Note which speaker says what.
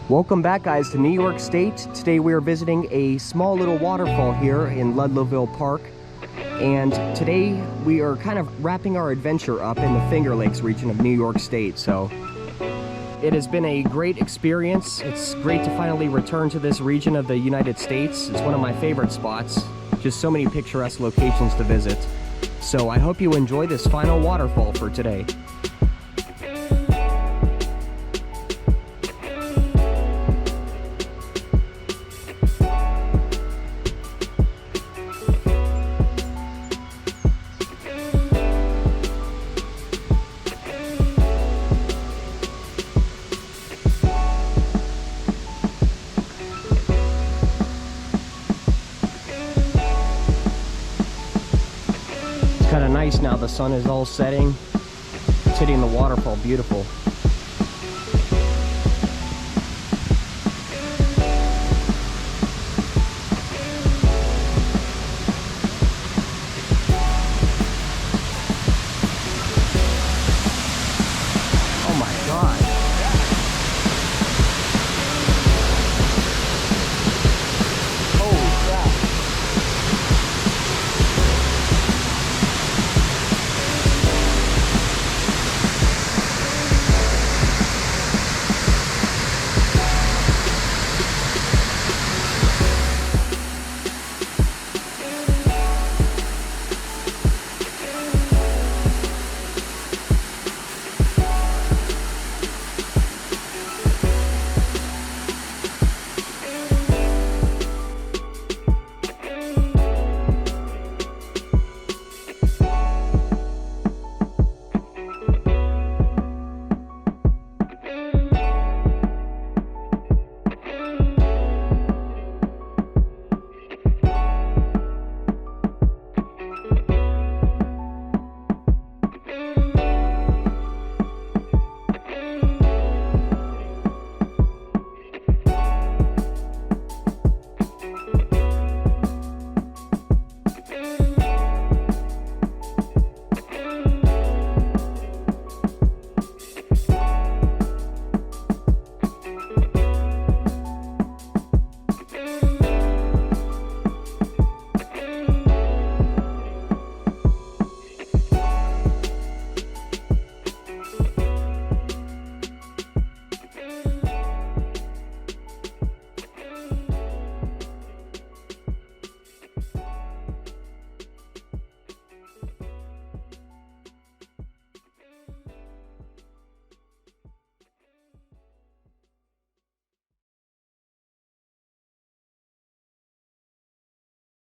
Speaker 1: Welcome back, guys, to New York State. Today we are visiting a small little waterfall here in Ludlowville Park. And today we are kind of wrapping our adventure up in the Finger Lakes region of New York State. So it has been a great experience. It's great to finally return to this region of the United States. It's one of my favorite spots. Just so many picturesque locations to visit. So I hope you enjoy this final waterfall for today. Kind of nice now, the sun is all setting. It's hitting the waterfall, beautiful.